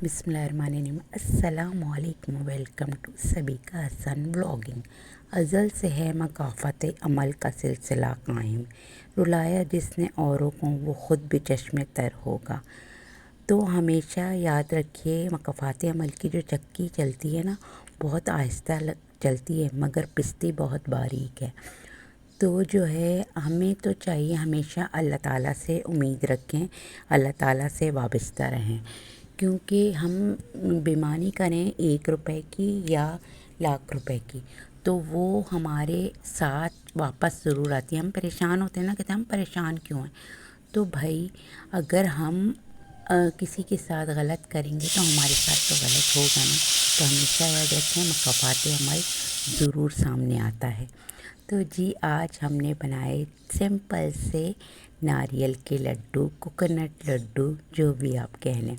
बिस्मिल्लाहिर्रहमानिर्रहीम। अस्सलामुअलैकुम। Welcome to सभी का हसन ब्लॉगिंग। अज़ल से है मकाफ़त अमल का सिलसिला कायम, रुलाया जिसने औरों को वो ख़ुद भी चश्मे तर होगा। तो हमेशा याद रखिए, मकाफ़ात अमल की जो चक्की चलती है ना, बहुत आहिस्ता चलती है मगर पिसती बहुत बारीक है। तो जो है हमें तो चाहिए हमेशा अल्लाह ताला से उम्मीद रखें, अल्लाह ताला से वाबस्ता रहें, क्योंकि हम बेईमानी करें 1 रुपए की या लाख रुपए की तो वो हमारे साथ वापस ज़रूर आती है। हम परेशान होते हैं ना, कहते हैं हम परेशान क्यों हैं। तो भाई अगर हम किसी के साथ गलत करेंगे तो हमारे साथ तो गलत होगा ना। तो हमेशा याद रखें, मकाफ़ात अमल ज़रूर सामने आता है। तो जी आज हमने बनाए सिंपल से नारियल के लड्डू, कोकोनट लड्डू, जो भी आप कह लें।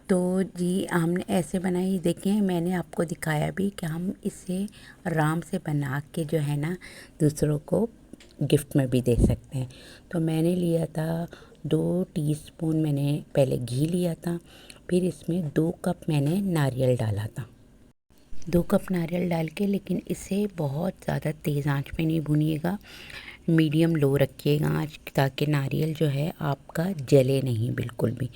तो जी हमने ऐसे बनाई, देखें मैंने आपको दिखाया भी कि हम इसे आराम से बना के जो है ना दूसरों को गिफ्ट में भी दे सकते हैं। तो मैंने लिया था 2 टीस्पून मैंने पहले घी लिया था, फिर इसमें 2 कप मैंने नारियल डाला था। 2 कप नारियल डाल के, लेकिन इसे बहुत ज़्यादा तेज़ आंच पे नहीं भूनिएगा, मीडियम लो रखिएगा आंच, ताकि नारियल जो है आपका जले नहीं बिल्कुल भी।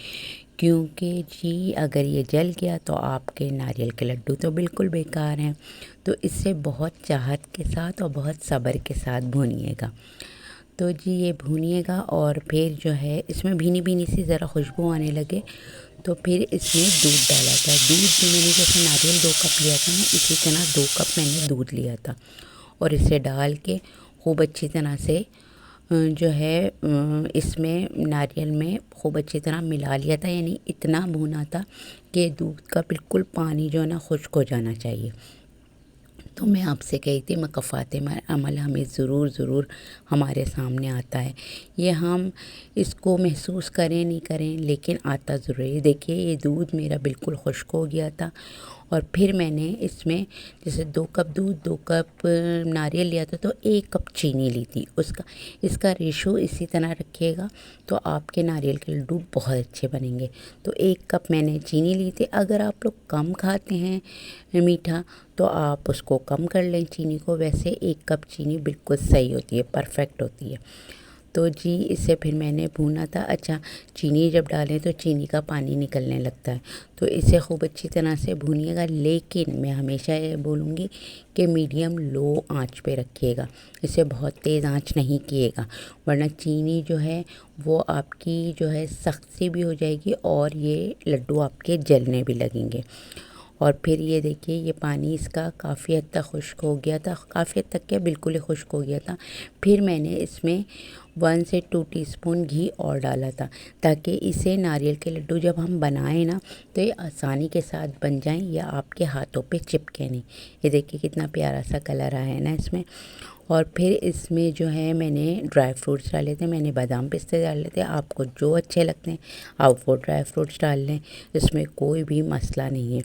क्योंकि जी अगर ये जल गया तो आपके नारियल के लड्डू तो बिल्कुल बेकार हैं। तो इससे बहुत चाहत के साथ और बहुत सब्र के साथ भूनिएगा। तो जी ये भूनिएगा और फिर जो है इसमें भीनी भीनी सी ज़रा खुशबू आने लगे तो फिर इसमें दूध डाला था। दूध भी मैंने जैसे नारियल 2 कप लिया था ना, इसी तरह 2 कप मैंने दूध लिया था और इसे डाल के खूब अच्छी तरह से जो है इसमें नारियल में खूब अच्छी तरह मिला लिया था। यानी इतना भूना था कि दूध का बिल्कुल पानी जो है ना खुश्क हो जाना चाहिए। तो मैं आपसे कही थी, मकाफ़ात अमल हमें ज़रूर हमारे सामने आता है। ये हम इसको महसूस करें नहीं करें, लेकिन आता ज़रूर है। देखिए ये दूध मेरा बिल्कुल खुश्क हो गया था और फिर मैंने इसमें जैसे 2 कप दूध 2 कप नारियल लिया था तो 1 कप चीनी ली थी। इसका रेशो इसी तरह रखिएगा तो आपके नारियल के लड्डू बहुत अच्छे बनेंगे। तो 1 कप मैंने चीनी ली थी। अगर आप लोग कम खाते हैं मीठा तो आप उसको कम कर लें चीनी को। वैसे 1 कप चीनी बिल्कुल सही होती है, परफेक्ट होती है। तो जी इसे फिर मैंने भूना था। अच्छा, चीनी जब डालें तो चीनी का पानी निकलने लगता है, तो इसे खूब अच्छी तरह से भूनिएगा। लेकिन मैं हमेशा ये बोलूँगी कि मीडियम लो आंच पे रखिएगा, इसे बहुत तेज़ आंच नहीं किएगा, वरना चीनी जो है वो आपकी जो है सख्त सी भी हो जाएगी और ये लड्डू आपके जलने भी लगेंगे। और फिर ये देखिए ये पानी इसका काफ़ी हद तक खुश्क हो गया था, काफ़ी हद तक क्या बिल्कुल ही खुश्क हो गया था। फिर मैंने इसमें 1 से 2 टीस्पून घी और डाला था, ताकि इसे नारियल के लड्डू जब हम बनाएं ना तो ये आसानी के साथ बन जाएं या आपके हाथों पे चिपके नहीं। ये देखिए कितना प्यारा सा कलर आया है ना इसमें। और फिर इसमें जो है मैंने ड्राई फ्रूट्स डाले थे, मैंने बादाम पिस्ते डाले थे। आपको जो अच्छे लगते हैं आप वो ड्राई फ्रूट्स डाल लें, इसमें कोई भी मसला नहीं है।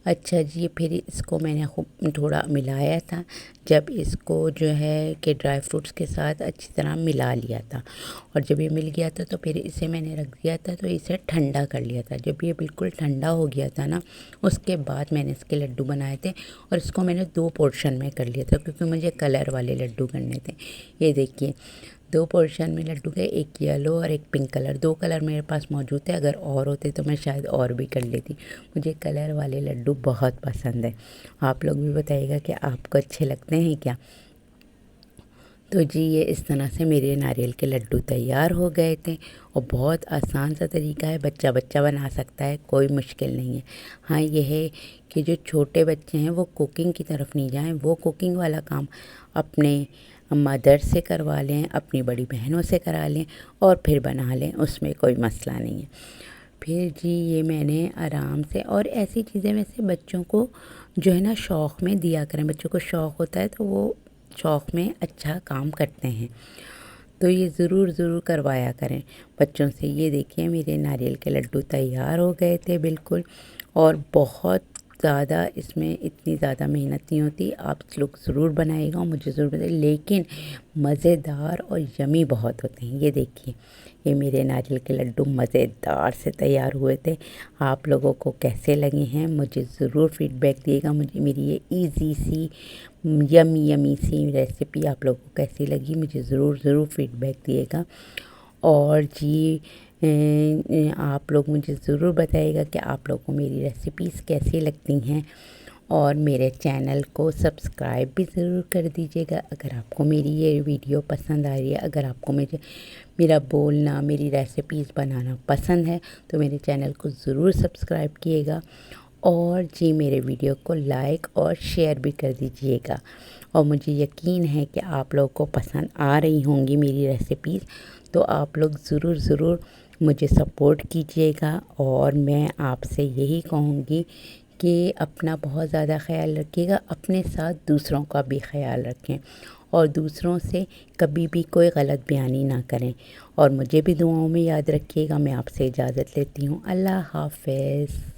अच्छा जी, फिर इसको मैंने खूब थोड़ा मिलाया था। जब इसको जो है कि ड्राई फ्रूट्स के साथ अच्छी तरह मिला लिया था और जब ये मिल गया था तो फिर इसे मैंने रख दिया था, तो इसे ठंडा कर लिया था। जब ये बिल्कुल ठंडा हो गया था ना, उसके बाद मैंने इसके लड्डू बनाए थे और इसको मैंने 2 पोर्शन में कर लिया था, क्योंकि मुझे कलर वाले लड्डू करने थे। ये देखिए 2 पोर्शन में लड्डू के, एक येलो और एक पिंक कलर, 2 कलर मेरे पास मौजूद थे। अगर और होते तो मैं शायद और भी कर लेती। मुझे कलर वाले लड्डू बहुत पसंद है। आप लोग भी बताइएगा कि आपको अच्छे लगते हैं क्या। तो जी ये इस तरह से मेरे नारियल के लड्डू तैयार हो गए थे और बहुत आसान सा तरीका है, बच्चा बच्चा बना सकता है, कोई मुश्किल नहीं है। हाँ ये है कि जो छोटे बच्चे हैं वो कुकिंग की तरफ नहीं जाएं, वो कुकिंग वाला काम अपने मदर से करवा लें, अपनी बड़ी बहनों से करा लें और फिर बना लें, उसमें कोई मसला नहीं है। फिर जी ये मैंने आराम से, और ऐसी चीज़ें वैसे बच्चों को जो है ना शौक़ में दिया करें। बच्चों को शौक़ होता है तो वो शौक़ में अच्छा काम करते हैं, तो ये ज़रूर करवाया करें बच्चों से। ये देखिए मेरे नारियल के लड्डू तैयार हो गए थे बिल्कुल, और बहुत ज़्यादा इसमें इतनी ज़्यादा मेहनत नहीं होती। आप लोग ज़रूर बनाइएगा और मुझे ज़रूर बताइए, लेकिन मज़ेदार और यमी बहुत होते हैं। ये देखिए, ये मेरे नारियल के लड्डू मज़ेदार से तैयार हुए थे। आप लोगों को कैसे लगे हैं मुझे ज़रूर फीडबैक दिएगा। मुझे मेरी ये इजी सी यमी यमी सी रेसिपी आप लोगों को कैसी लगी मुझे ज़रूर फीडबैक दिएगा। और जी आप लोग मुझे ज़रूर बताइएगा कि आप लोगों को मेरी रेसिपीज़ कैसी लगती हैं, और मेरे चैनल को सब्सक्राइब भी ज़रूर कर दीजिएगा अगर आपको मेरी ये वीडियो पसंद आ रही है। अगर आपको मेरा बोलना, मेरी रेसिपीज़ बनाना पसंद है तो मेरे चैनल को ज़रूर सब्सक्राइब किएगा, और जी मेरे वीडियो को लाइक और शेयर भी कर दीजिएगा। और मुझे यकीन है कि आप लोगों को पसंद आ रही होंगी मेरी रेसिपीज़, तो आप लोग ज़रूर मुझे सपोर्ट कीजिएगा। और मैं आपसे यही कहूँगी कि अपना बहुत ज़्यादा ख्याल रखिएगा, अपने साथ दूसरों का भी ख्याल रखें, और दूसरों से कभी भी कोई गलत बयानी ना करें। और मुझे भी दुआओं में याद रखिएगा। मैं आपसे इजाज़त लेती हूँ। अल्लाह हाफ़िज़।